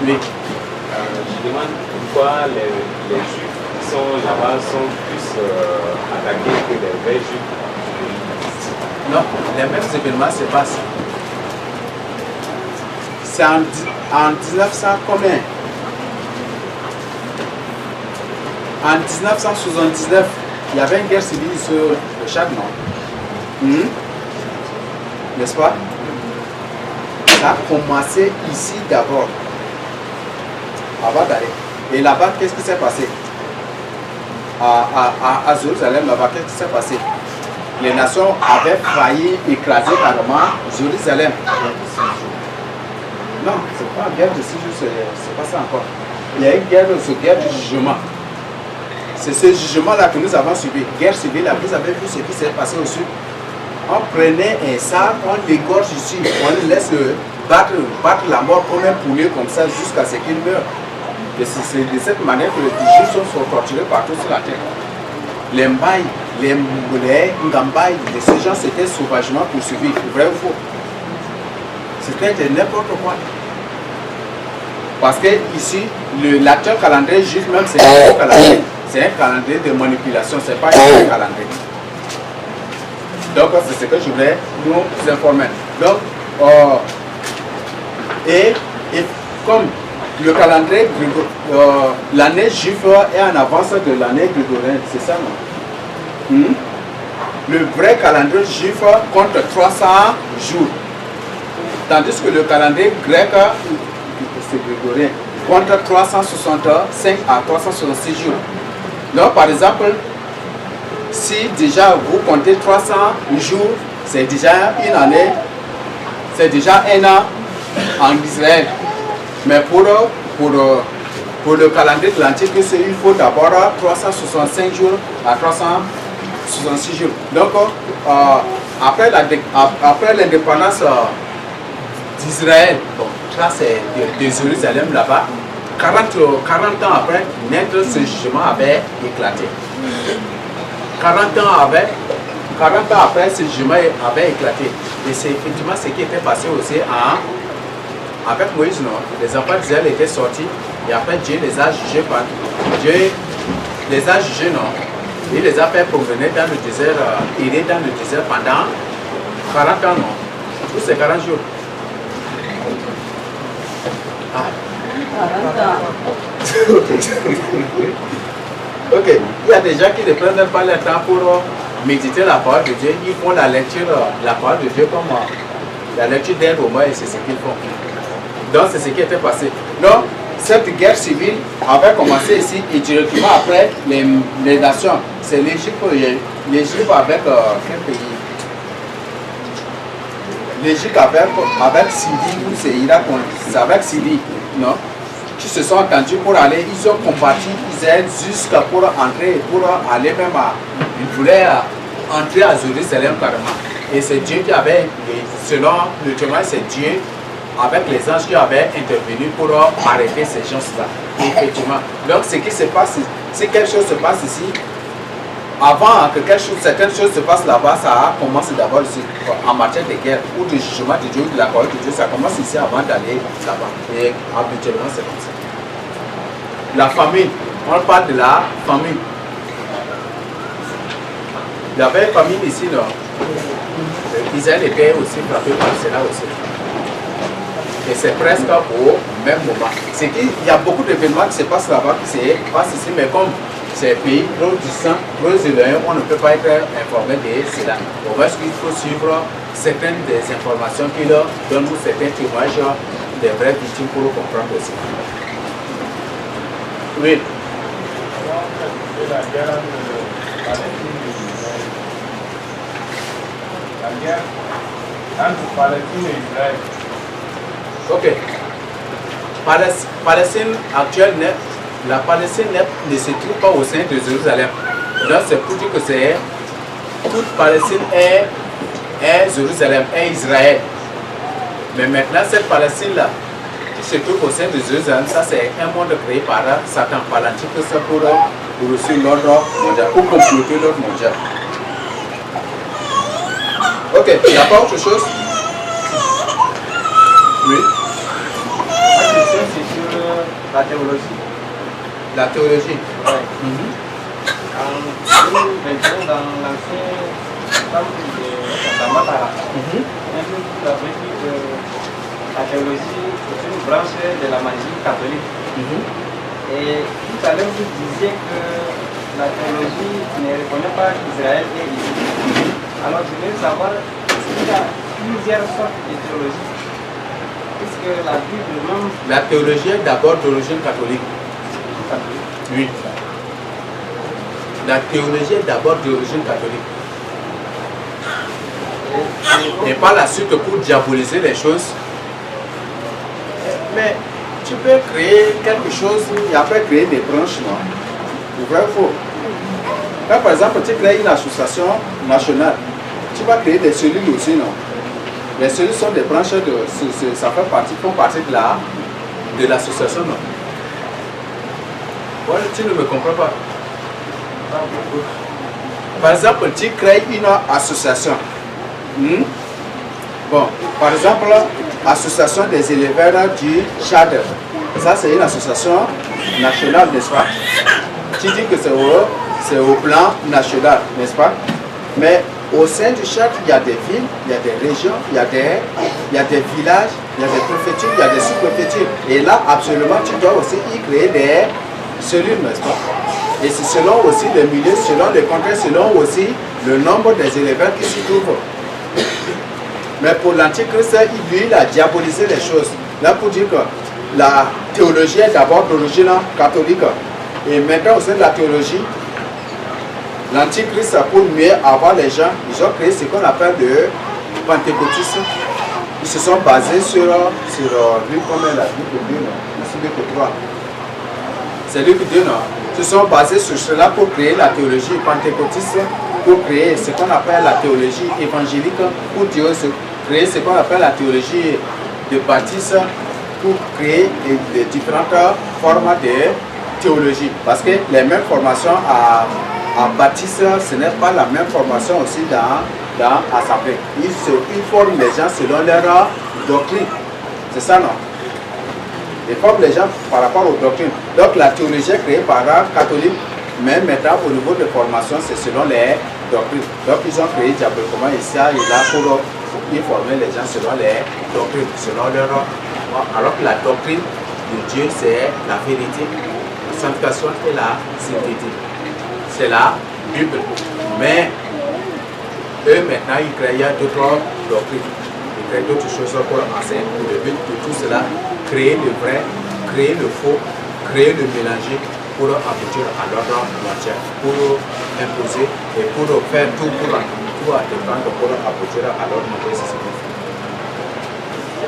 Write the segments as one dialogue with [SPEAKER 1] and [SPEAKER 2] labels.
[SPEAKER 1] Oui.
[SPEAKER 2] Je demande pourquoi les juifs qui sont là-bas sont plus attaqués que les vrais juifs.
[SPEAKER 1] Non, les mêmes événements se passent. C'est en 1900 combien? En 1979, il y avait une guerre civile sur le Tchad, non? N'est-ce pas? Ça a commencé ici d'abord, avant d'aller. Et là-bas, qu'est-ce qui s'est passé? À Jérusalem, là-bas, qu'est-ce qui s'est passé? Les nations avaient failli écraser carrément Jérusalem. Non, c'est pas une guerre de 6 jours, c'est pas ça encore. Il y a une guerre du jugement. C'est ce jugement-là que nous avons subi. Guerre civile, là, vous avez vu ce qui s'est passé au sud. On prenait un sac, on l'égorge ici, on laisse battre la mort comme un poulet comme ça jusqu'à ce qu'il meure. Et c'est de cette manière que les juifs sont torturés partout sur la terre. Les Mbaï, les Ngambaï, ces gens s'étaient sauvagement poursuivis, vrai ou faux? C'était n'importe quoi. Parce que ici, l'actuel calendrier juif même, c'est un calendrier. C'est un calendrier de manipulation, c'est pas un calendrier. Donc c'est ce que je voulais nous informer. Donc, et comme le calendrier, l'année juive est en avance de l'année grégorienne, c'est ça non? Le vrai calendrier juif compte 300 jours. Tandis que le calendrier grec, c'est grégorien, compte 365 à 366 jours. Donc par exemple, si déjà vous comptez 300 jours, c'est déjà une année, c'est déjà un an en Israël. Mais pour le calendrier de l'Antique, il faut d'abord 365 jours à 366 jours. Donc, après l'indépendance d'Israël, bon, là c'est de Jérusalem là-bas, 40 ans après, naître ce jugement avait éclaté. 40 ans après, ce jugement avait éclaté. Et c'est effectivement ce qui était passé aussi avec Moïse, non? Les enfants d'Israël étaient sortis et après Dieu les a jugés Dieu les a jugés, non? Il les a fait promener dans le désert, errer dans le désert pendant 40 ans, non? Tous ces 40 jours. Ok, il y a des gens qui ne prennent pas le temps pour méditer la parole de Dieu. Ils font la lecture, la parole de Dieu comme la lecture d'un roman et c'est ce qu'ils font. Donc c'est ce qui était passé. Donc cette guerre civile avait commencé ici et directement après les nations. C'est l'Égypte avec quel pays? L'Égypte avec Syrie ou c'est Irak, c'est avec Syrie, non? Qui se sont entendus pour aller, ils ont combattu Israël jusqu'à pour entrer, pour aller même ils voulaient entrer à Jérusalem carrément. Et c'est Dieu qui avait, selon le témoignage, c'est Dieu avec les anges qui avaient intervenu pour arrêter ces gens-là. Effectivement. Donc ce qui se passe, si quelque chose se passe ici, avant que certaines choses se passent là-bas, ça commence d'abord ici, en matière de guerre ou de jugement de Dieu, de la parole de Dieu, ça commence ici avant d'aller là-bas. Et habituellement, c'est comme ça. La famine, on parle de la famine. Il y avait une famine ici, non? Israël était aussi frappé par cela aussi. Et c'est presque au même moment. C'est qu'il y a beaucoup d'événements qui se passent là-bas, qui se passent ici, mais comme c'est un pays trop distant, trop éloigné, on ne peut pas être informé de cela. On voit qu'il faut suivre certaines des informations qu'il donne ou certains témoignages des vraies victimes pour comprendre aussi. Oui.
[SPEAKER 3] La guerre entre Palestine et Israël.
[SPEAKER 1] Ok. Palestine actuelle, la Palestine ne se trouve pas au sein de Jérusalem. Donc c'est pour dire que c'est toute Palestine est Jérusalem, est Israël. Mais maintenant cette Palestine-là, qui se trouve au sein de Jérusalem, ça c'est un monde créé par Satan, par l'Antichrist pour reçu l'ordre mondial, pour compléter l'ordre mondial. Ok, il n'y a pas autre chose? Oui.
[SPEAKER 3] La question c'est sur
[SPEAKER 4] la théologie.
[SPEAKER 1] La théologie.
[SPEAKER 4] Ouais. En 2021, dans l'ancien temple de Matara, un jour, vous avez dit que la théologie est une branche de la magie catholique. Et tout à l'heure, vous disiez que la théologie ne reconnaît pas qu'Israël est ici. Alors, je voulais savoir, est-ce qu'il y a plusieurs sortes de théologie? Est-ce que la Bible même...
[SPEAKER 1] La théologie est d'abord d'origine catholique. Oui. La théologie est d'abord d'origine catholique. Et par la suite, pour diaboliser les choses, mais tu peux créer quelque chose et après créer des branches, non? Vrai ou faux? Quand par exemple tu crées une association nationale, tu vas créer des cellules aussi, non? Les cellules sont des branches ça fait partie, font partie de l'association, non? Voilà, tu ne me comprends pas. Par exemple, tu crées une association. Bon, par exemple, association des éleveurs du Tchad. Ça, c'est une association nationale, n'est-ce pas? Tu dis que c'est au plan national, n'est-ce pas? Mais au sein du Tchad, il y a des villes, il y a des régions, il y a des villages, il y a des préfectures, il y a des sous-préfectures. Et là, absolument, tu dois aussi y créer des cellules, n'est-ce pas? Et c'est selon aussi les milieux, selon les contrées, selon aussi le nombre des éleveurs qui s'y trouvent. Mais pour l'Antichrist, lui, il a diabolisé les choses. Là, pour dire que la théologie est d'abord d'origine catholique. Et maintenant, au sein de la théologie, l'Antichrist, pour mieux avoir les gens, ils ont créé ce qu'on appelle le pentecôtisme. Ils se sont basés sur lui, comme la Bible dit, c'est Luc 3. C'est Luc 2, non? Ils se sont basés sur cela pour créer la théologie pentecôtiste, pour créer ce qu'on appelle la théologie évangélique, pour créer ce qu'on appelle la théologie de baptiste, pour créer les différentes formes de théologie. Parce que les mêmes formations à baptiste, ce n'est pas la même formation aussi dans assemblée. Ils forment les gens selon leur doctrine. C'est ça, non? Ils forment les gens par rapport aux doctrines. Donc la théologie est créée par un catholique, mais maintenant au niveau de formation, c'est selon les doctrines. Donc ils ont créé diaboliquement ici et là pour former les gens selon les doctrines, selon leur... Alors que la doctrine de Dieu, c'est la vérité, la sanctification et la sainteté. C'est la Bible. Mais eux maintenant, ils créent d'autres doctrines. Ils créent d'autres choses pour enseigner. Pour le but de tout cela, créer le vrai, créer le faux, créer le mélanger pour aboutir à l'ordre matière, pour imposer et pour faire tout pour attendre pour aboutir à l'ordre matière.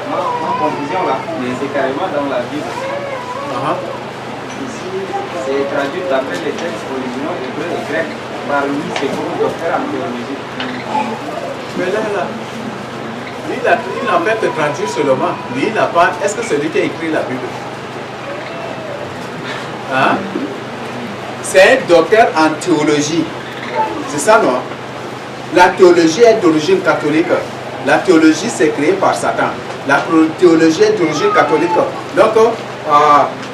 [SPEAKER 4] Ma conclusion là, c'est carrément dans la Bible. Ici, c'est traduit d'après les textes originaux hébreux et grecs par Louis II, docteur en théologie.
[SPEAKER 1] Mais là, lui, il n'a fait que traduire seulement. Lui, il n'a pas. Est-ce que c'est lui qui a écrit la Bible? Hein? C'est un docteur en théologie. C'est ça, non? La théologie est d'origine catholique. La théologie, c'est créé par Satan. La théologie est d'origine catholique. Donc,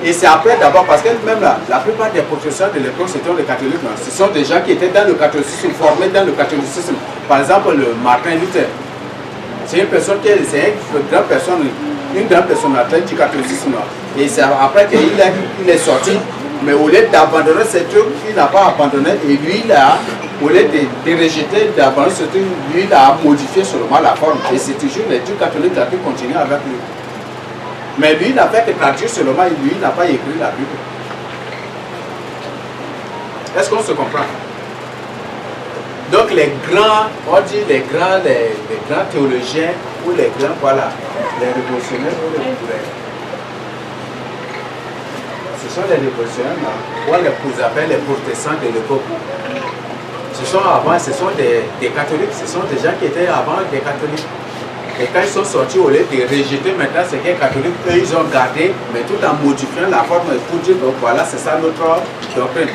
[SPEAKER 1] et c'est après d'abord, parce que même là, la plupart des professeurs de l'époque, c'était des catholiques. Non? Ce sont des gens qui étaient dans le catholicisme, formés dans le catholicisme. Par exemple, le Martin Luther. C'est une personne qui est une grande personnalité du catholicisme. Et c'est après qu'il est sorti, mais au lieu d'abandonner ce truc, il n'a pas abandonné. Et lui, au lieu de rejeter, d'abandonner ce truc, lui, il a modifié seulement la forme. Et c'est toujours les Dieux catholiques qui continuent avec lui. Mais lui, il n'a fait que traduire seulement, lui, il n'a pas écrit la Bible. Est-ce qu'on se comprend? Donc les grands, on dit les grands théologiens ou les grands, voilà, les révolutionnaires ou ce sont les révolutionnaires, ou les appelle les protestants de l'époque. Ce sont des catholiques, ce sont des gens qui étaient avant des catholiques. Et quand ils sont sortis, au lieu de rejeter maintenant ce qui est catholique, eux ils ont gardé, mais tout en modifiant la forme pour dire que voilà, c'est ça notre doctrine.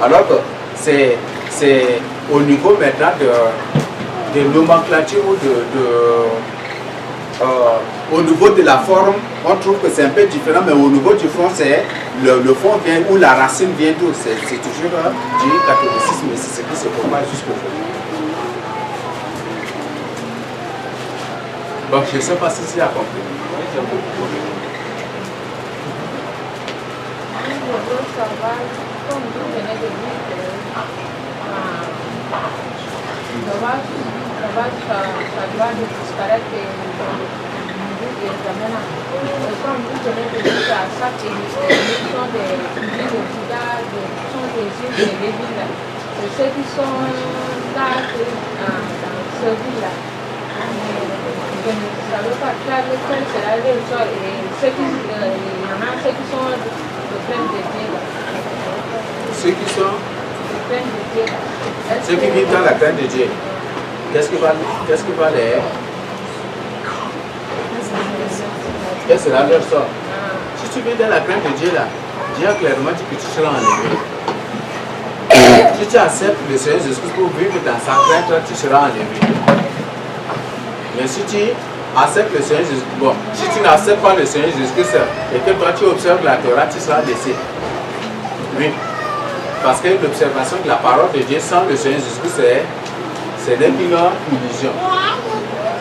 [SPEAKER 1] Alors que c'est au niveau maintenant de nomenclature ou Au niveau de la forme, on trouve que c'est un peu différent, mais au niveau du fond, c'est le fond vient où la racine vient d'où. C'est toujours du catholicisme, mais c'est ce qui se propage jusqu'aujourd'hui. Donc je ne sais pas si tu as compris.
[SPEAKER 5] Ceux qui sont là, celui-là, je ne savais pas lequel sera le sol et ceux qui, il y en a ceux qui sont de plein de Dieu.
[SPEAKER 1] Ceux qui sont
[SPEAKER 5] De plein de Dieu.
[SPEAKER 1] ceux qui vivent dans la crainte de Dieu. Qu'est-ce qui va les... Quel sera leur sort? Si tu vis dans la crainte de Dieu là, Dieu a clairement dit que tu seras enlevé. Si tu acceptes le Seigneur Jésus-Christ pour vivre dans sa crainte, tu seras enlevé. Mais si tu acceptes le Seigneur Jésus-Christ, bon, si tu n'acceptes pas le Seigneur Jésus-Christ et que toi tu observes la Torah, tu seras laissé. Oui. Parce que l'observation de la parole de Dieu sans le Seigneur Jésus-Christ, c'est une illusion.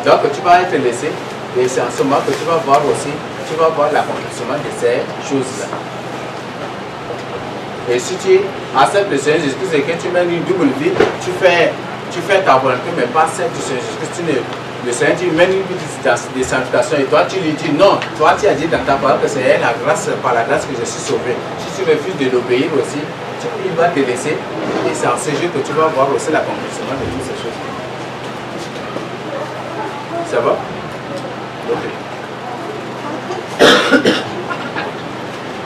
[SPEAKER 1] Donc tu vas être laissé et c'est en ce moment que tu vas voir aussi, tu vas voir l'accomplissement de ces choses-là. Et si tu acceptes le Seigneur Jésus-Christ et que tu mènes une double vie, tu fais ta volonté, mais pas celle du Seigneur Jésus-Christ. Le Seigneur dit, mène une vie de sanctification et toi tu lui dis non. Toi tu as dit dans ta parole que c'est la grâce, par la grâce que je suis sauvé. Si tu refuses de l'obéir aussi, il va te laisser et c'est en ce jour que tu vas voir aussi l'accomplissement de toutes ces choses. Ça va? Ok.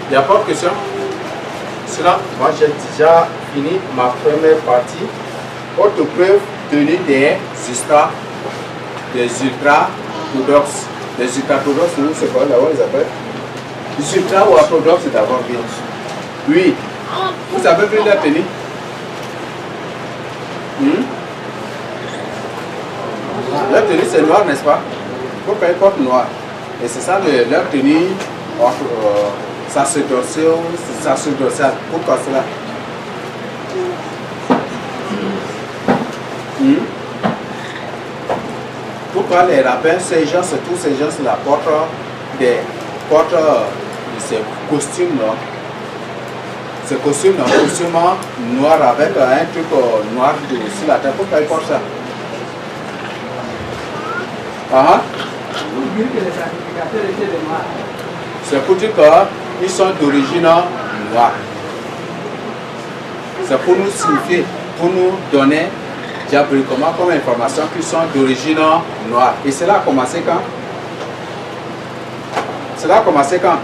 [SPEAKER 1] Il n'y a pas de question? Cela, moi j'ai déjà fini ma première partie. Autre preuve tenue des histoires des ultra-orthodoxes. Les ultra-orthodoxes, nous, c'est quoi là-bas, ils appellent? Les ultra ou orthodoxes d'abord bien. Oui. Vous avez vu la tenue? Leur tenue c'est noir, n'est-ce pas? Faut pas porte noir. Et c'est ça leur tenue sacerdotale. Pourquoi cela? Pourquoi les rabbins, ces gens, tous ces gens-là portent ces costumes là? Ces costumes noirs avec un truc noir sur la tête. Pourquoi ils portent ça? C'est pour dire qu'ils sont d'origine noire. C'est pour nous signifier, pour nous donner diaboliquement comme information qu'ils sont d'origine noire. Et cela a commencé quand? Cela a commencé quand?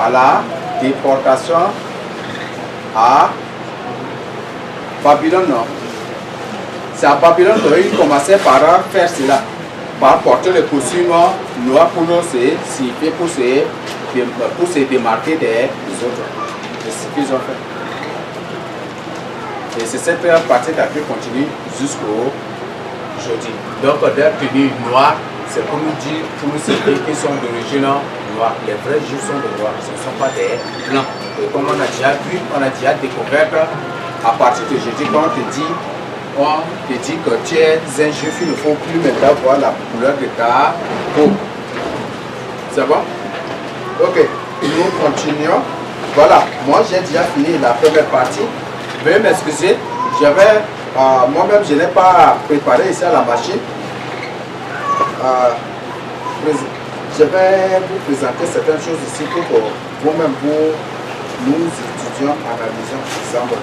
[SPEAKER 1] À la déportation à Babylone. C'est à Babylone qu'ils commençaient par faire cela, par porter le costume noir pour nous signifier, pour se démarquer des autres. C'est ce qu'ils ont fait. Et c'est cette partie qui continue jusqu'au jeudi. Donc leur tenue noire, c'est pour nous dire, pour nous signifier qu'ils sont d'origine noire. Les vrais juifs sont de noirs, ce ne sont pas des blancs. Et comme on a déjà vu, on a déjà découvert à partir de jeudi, quand on te dit que tu es un juif, il ne faut plus maintenant voir la couleur de ta peau. C'est bon? Ok, nous continuons. Voilà, moi j'ai déjà fini la première partie. Veuillez m'excuser, moi-même je n'ai pas préparé ici à la machine. Je vais vous présenter certaines choses ici pour que vous-même nous étudions, analysons ensemble.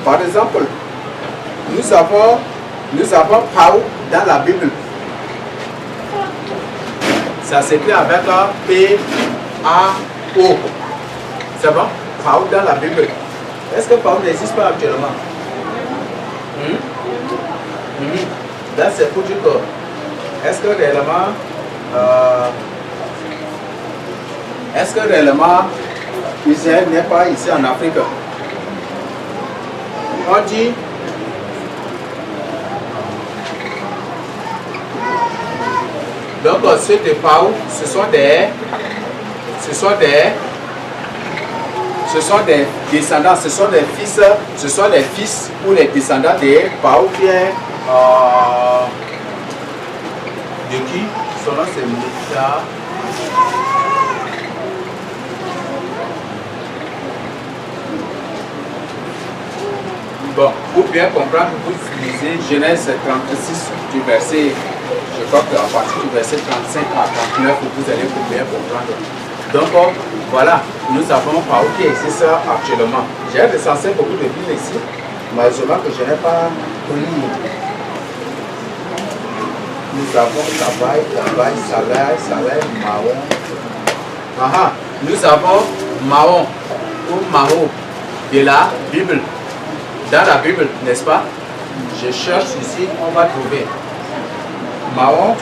[SPEAKER 1] Par exemple, nous avons Paul dans la Bible. Ça s'écrit avec un P-A-O. C'est bon? Paul dans la Bible. Est-ce que Paul n'existe pas actuellement? Là, c'est pour dire que, est-ce que réellement, Israël n'est pas ici en Afrique? On dit, Donc ceux de Pau, ce sont des descendants, ce sont des fils ou les descendants de Pau qui est de qui? Son nom c'est Moussa. Bon, pour bien comprendre, vous lisez Genèse 36 du verset, je crois qu'à partir du verset 35 à 39, vous allez bien comprendre. Donc voilà, nous avons Pau qui existe actuellement. J'ai recensé beaucoup de villes ici, malheureusement que je n'ai pas pris. Nous avons Tabaï, Saleh, Mahon. Aha, nous avons Mahon ou Maho de la Bible. Dans la Bible, n'est-ce pas? Je cherche ici, on va trouver. Mahon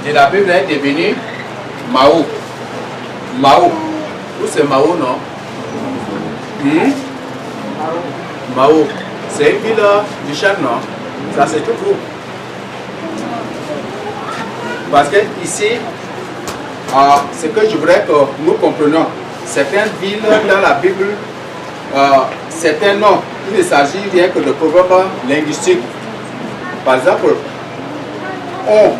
[SPEAKER 1] de la Bible est devenu Mao. Mao. Où c'est Mao, non? Mao. C'est une ville du Tchad, non? Ça c'est tout court. Parce que ici, ce que je voudrais que nous comprenions, certaines villes dans la Bible, certains noms, il ne s'agit rien que de problèmes linguistiques. Par exemple, on,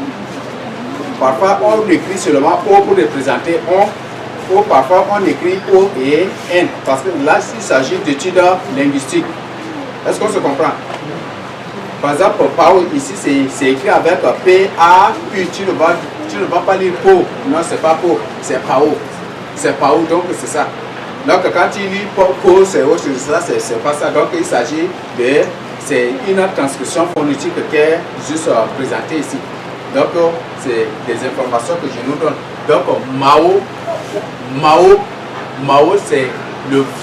[SPEAKER 1] parfois on écrit seulement O pour représenter on, ou parfois on écrit O et N, parce que là il s'agit d'études linguistiques. Est-ce qu'on se comprend? Par exemple, Pau ici c'est écrit avec P-A-U, tu ne vas pas lire Po, non c'est pas Po, c'est Pau. C'est Pau, donc c'est ça. Donc quand tu lis Po, c'est autre chose, ça c'est pas ça. Donc il s'agit de, c'est une transcription phonétique qui est juste présentée ici. Donc c'est des informations que je nous donne. Donc Mao c'est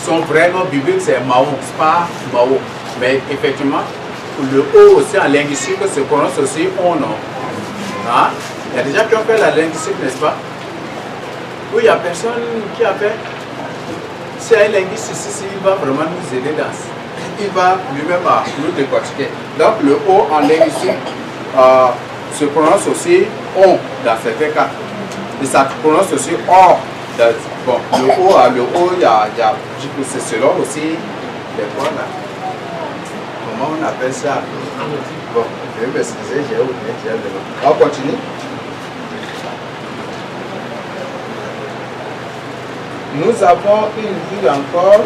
[SPEAKER 1] son vrai nom biblique, c'est Mao, c'est pas Mao. Mais effectivement, le O aussi en linguistique se prononce aussi on, non? Hein? Il y a déjà qui ont fait la linguistique, n'est-ce pas? Oui, il n'y a personne qui a fait. Si un linguiste ici, il va vraiment nous aider dans ça. Il va lui-même nous décortiquer. Donc le O en linguistique se prononce aussi on dans certains cas. Et ça se prononce aussi or. Bon, le O, il y a c'est selon aussi les points là. Comment on appelle ça? Bon, je vais m'excuser, j'ai oublié. On continue. Nous avons une ville encore.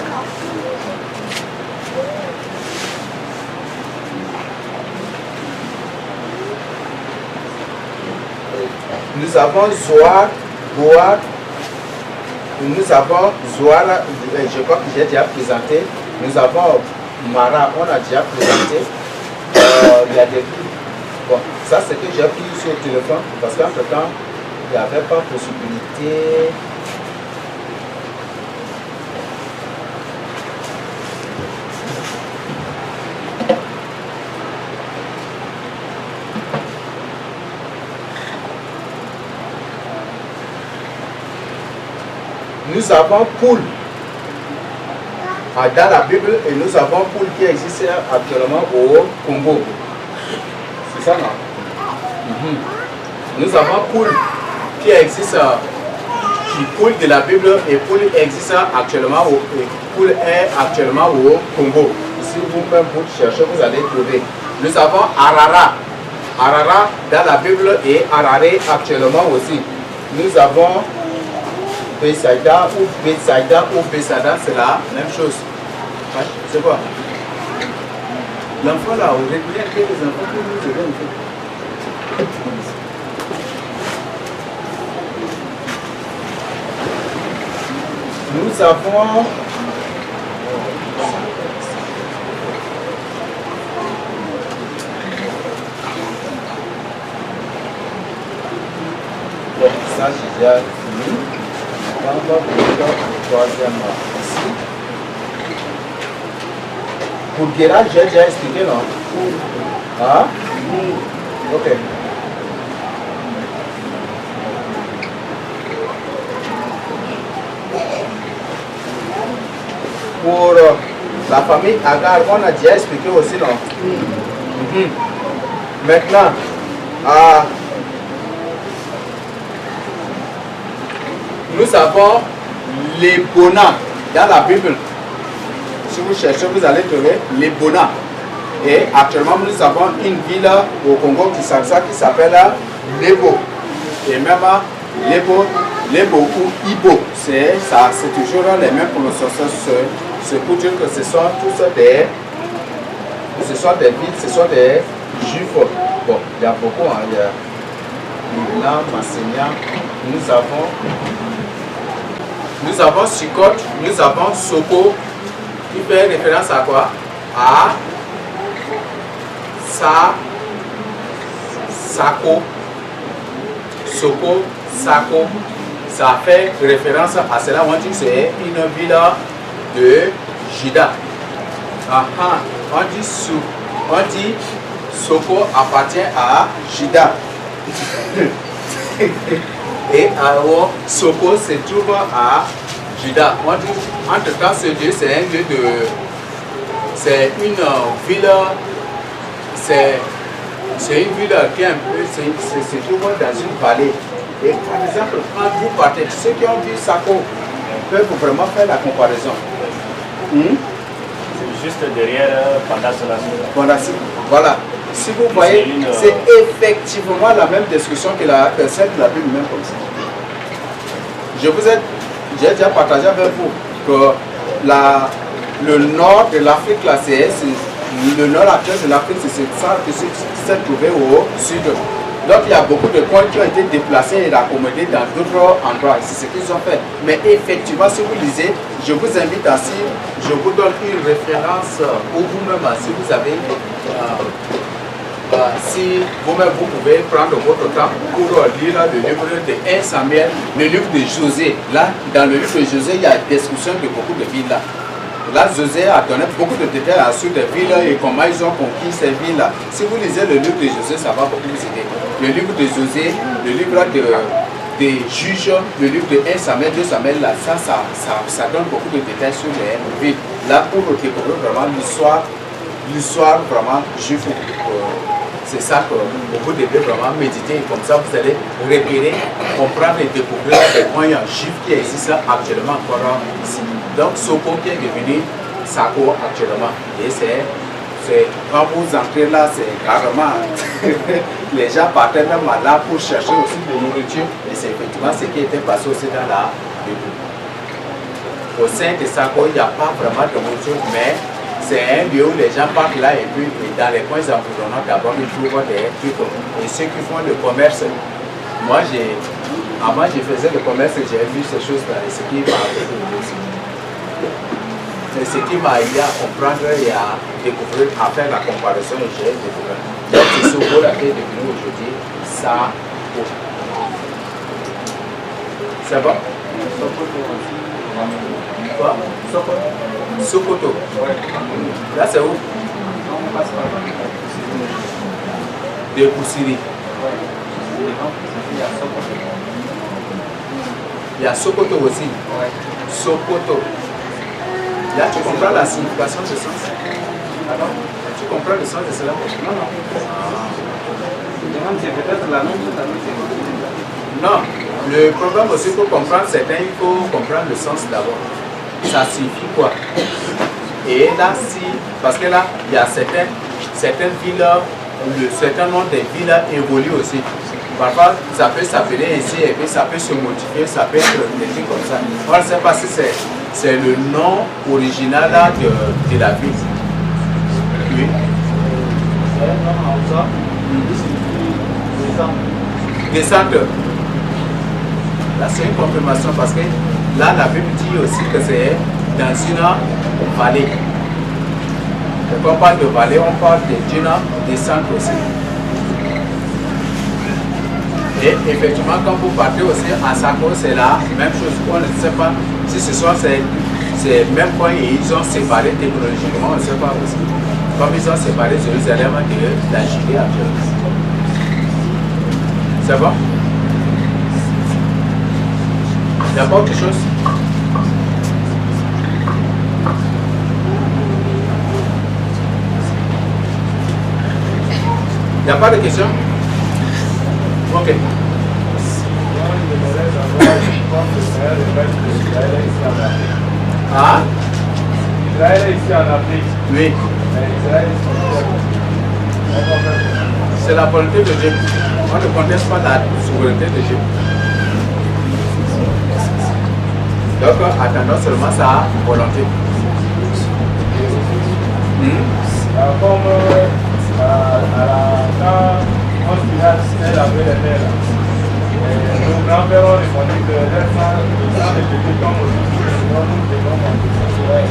[SPEAKER 1] Nous avons Zoar, Boar. Nous avons Zoar, je crois que j'ai déjà présenté. Nous avons Mara, on a déjà présenté. Il y a des... Bon, ça c'est que j'ai pris sur le téléphone parce qu'entre temps, il n'y avait pas possibilité. Nous avons Poule dans la Bible et nous avons Poule qui existe actuellement au Congo. C'est ça, non? Nous avons Poule qui existe, qui Poule de la Bible et Poule existe actuellement Poule est actuellement au Congo. Si vous-même vous cherchez, vous allez trouver. Nous avons Arara. Arara dans la Bible et Araré actuellement aussi. Nous avons Bethsaida ou Bethsaida, c'est la même chose. Ouais, c'est quoi? L'enfant là, on régulière que les enfants pour nous aider un peu. Nous avons bon, ça j'ai déjà fini. On va pour le troisième ici. Pour Guérard, j'ai déjà expliqué, non? Ah? Ok. Pour la famille Agar, on a déjà expliqué aussi, non? Maintenant, nous avons les Bona dans la Bible. Si vous cherchez, vous allez trouver les Bona. Et actuellement, nous avons une ville au Congo qui s'appelle Lebo. Et même Lebo ou Ibo, c'est toujours les mêmes prononciations. C'est pour dire que ce sont tous des villes, ce sont des juifs. Bon, il y a beaucoup, hein, il y a Mila, Massenia, nous avons Sikot, nous avons Soko, qui fait référence à quoi? À Sako, Soko, Sako, ça fait référence à cela. On dit que c'est une ville de Juda. On dit Soko appartient à Juda. Et alors, Soko se trouve à Juda. On dit, entre temps, ce lieu, c'est un lieu de. C'est une ville. C'est une ville qui est un peu. Se trouve dans une vallée. Et par exemple, quand vous partez, ceux qui ont vu Sako peuvent vraiment faire la comparaison.
[SPEAKER 4] C'est juste derrière Pandas.
[SPEAKER 1] Voilà. Si vous voyez, c'est effectivement la même description que celle de la Bible même comme ça. J'ai déjà partagé avec vous que le nord de l'Afrique, là, le nord actuel de l'Afrique, c'est ça qui s'est trouvé au sud. Donc il y a beaucoup de coins qui ont été déplacés et raccommodés dans d'autres endroits. C'est ce qu'ils ont fait. Mais effectivement, si vous lisez, je vous invite ainsi, je vous donne une référence ou vous-même, si vous avez, si vous-même vous pouvez prendre votre temps pour lire le livre de 1 Samuel, le livre de José. Là, dans le livre de José, il y a une description de beaucoup de villes là. Là, José a donné beaucoup de détails sur des villes et comment ils ont conquis ces villes-là. Si vous lisez le livre de José, ça va beaucoup vous aider. Le livre de José, le livre des juges, le livre de 1 Samuel, 2 Samuel, là, ça donne beaucoup de détails sur les villes. Là, pour découvrir vraiment l'histoire vraiment juive. C'est ça que vous devez vraiment méditer. Comme ça, vous allez repérer, comprendre et découvrir les moyens juifs qui existent actuellement encore ici. Donc, Soko qui est devenu Sako actuellement. Et c'est quand vous entrez là, c'est carrément. Les gens partaient même là pour chercher aussi de nourriture. Et c'est effectivement ce qui était passé aussi dans la Bible. Au sein de Sako, il n'y a pas vraiment de nourriture, mais c'est un lieu où les gens partent là et puis dans les coins environnants d'abord ils trouvent des trucs. Et ceux qui font le commerce, moi avant je faisais le commerce et j'ai vu ces choses là et ce qui m'a aidé à comprendre et à découvrir, à faire la comparaison et j'ai découvert. Donc c'est ce mot là qui est devenu aujourd'hui ça. C'est bon? Quoi? Sokoto. Là c'est où? De Poussiri. Il y a Sokoto aussi. Sokoto. Là tu comprends la signification de sens? Tu comprends le sens de cela?
[SPEAKER 4] C'est peut-être la même chose.
[SPEAKER 1] Non. Le problème aussi pour comprendre certains, il faut comprendre le sens d'abord. Ça signifie quoi? Et là, parce que là, il y a certaines villes, certains noms des villes évoluent aussi. Parfois, ça peut s'appeler ainsi, et puis ça peut se modifier, ça peut être des trucs comme ça. On ne sait pas si c'est le nom original là, de la ville. Oui. Descente. Là, c'est une confirmation parce que là, la Bible dit aussi que c'est dans une vallée. Et quand on parle de vallée, on parle d'une descente aussi. Et effectivement, quand vous partez aussi à Sako, c'est la même chose. On ne sait pas si ce soit c'est même point et ils ont séparé technologiquement, on ne sait pas aussi. Comme ils ont séparé Jérusalem de la Judée actuelle. C'est bon? Il y a pas autre chose? Il n'y a pas de questions? Ok.
[SPEAKER 3] j'aimerais savoir pourquoi le meilleur évêque d'Israël est ici en Afrique.
[SPEAKER 1] Ah,
[SPEAKER 3] Israël est ici en Afrique,
[SPEAKER 1] oui,
[SPEAKER 3] mais Israël est sur terre.
[SPEAKER 1] c'est la volonté de Dieu. On ne conteste pas la souveraineté de Dieu. Donc, attendons seulement sa volonté.
[SPEAKER 3] Comme quand Pilate est lavé les terres, nos grands-pères ont répondu que leur sang de Jésus comme aujourd'hui, sinon nous devons manger.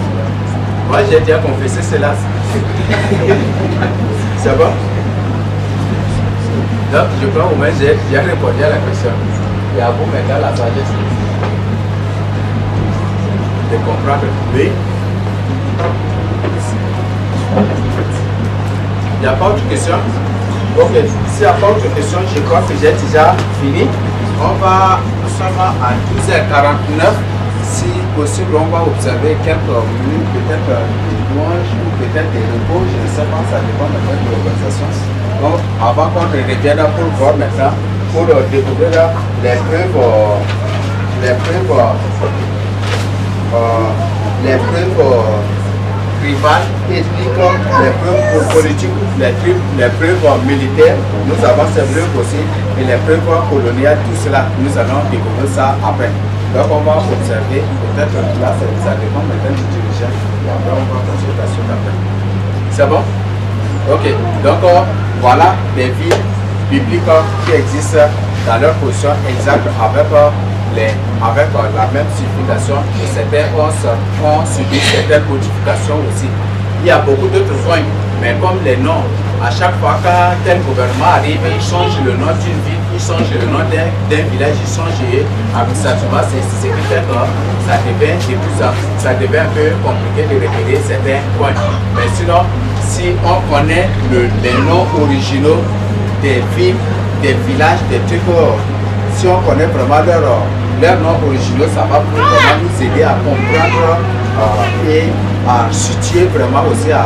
[SPEAKER 1] Moi, j'ai déjà confessé cela. C'est bon? Donc, je crois au moins j'ai répondu à la question. Et à vous maintenant la sagesse de comprendre. Oui. Il n'y a pas autre question? Ok, s'il n'y a pas autre question, je crois que j'ai déjà fini. Nous sommes à 12h49. Si possible, on va observer quelques minutes, peut-être des louanges ou peut-être des repos. Je ne sais pas, ça dépend maintenant de l'organisation. Donc, avant qu'on revienne pour voir maintenant, pour découvrir les preuves tribales, ethniques, les preuves politiques, les preuves militaires, nous avons ces preuves aussi, et les preuves coloniales, tout cela, nous allons découvrir ça après. Donc on va observer, peut-être là ça dépend maintenant du dirigeant, et après on va continuer la suite après. C'est bon? Ok, donc voilà des villes bibliques qui existent dans leur position exacte avec la même signification, et certains ont subi certaines modifications aussi. Il y a beaucoup d'autres points, mais comme les noms, à chaque fois qu'un tel gouvernement arrive, il change le nom d'une ville, il change le nom d'un village, il change administrativement, c'est ce qui fait que ça devient un peu compliqué de repérer certains points. Mais sinon, si on connaît les noms originaux des villes, des villages, des trucs, si on connaît vraiment leurs noms originaux, ça va vraiment nous aider à comprendre et à situer vraiment aussi à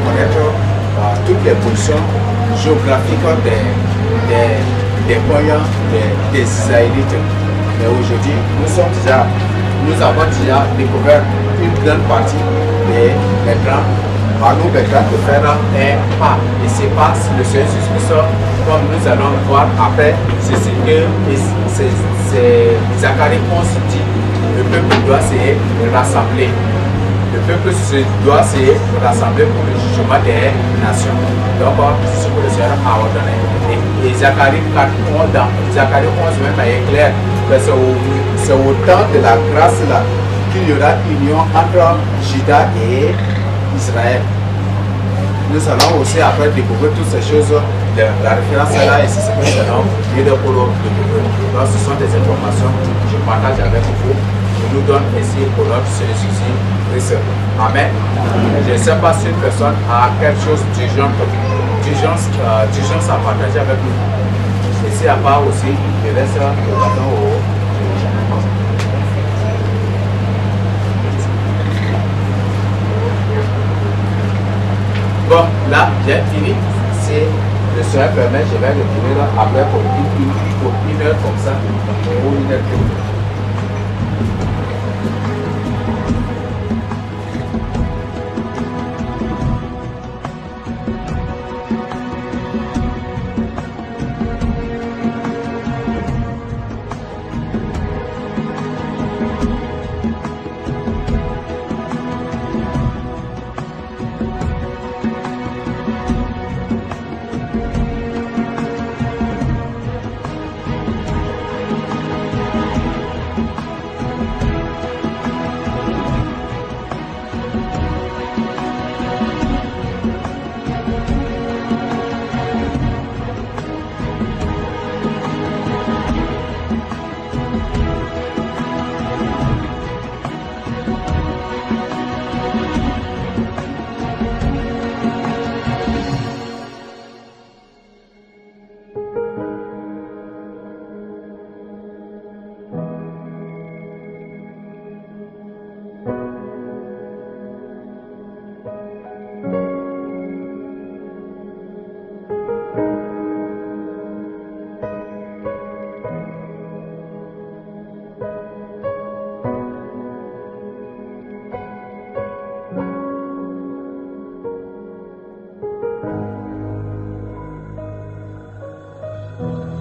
[SPEAKER 1] connaître toutes les positions géographiques des croyants, des Israélites. Mais aujourd'hui, nous avons déjà découvert une grande partie des maintenant. À nous maintenant de faire un pas. Et c'est pas le Seigneur Jésus-Christ, comme nous allons voir après, c'est ce que Zacharie 11 dit. Le peuple doit se rassembler. Le peuple doit se rassembler pour le jugement des nations. Donc, c'est ce que le Seigneur a ordonné. Et Zacharie 11 même est clair. C'est au temps de la grâce là qu'il y aura union entre Juda et Israël. Nous allons aussi après découvrir toutes ces choses, la référence est là et c'est ce que nous allons aider pour découvrir. Donc ce sont des informations que je partage avec vous, je nous donne ici pour notre Seigneur Jésus-Christ. Amen. Je ne sais pas si une personne a quelque chose d'urgence à partager avec nous. Et s'il n'y a pas aussi, je laisse le bâton au dirigeant. Bon, là, j'ai fini. Si le Seigneur permet, je vais revenir après pour une heure comme ça, ou une heure comme ça. Merci.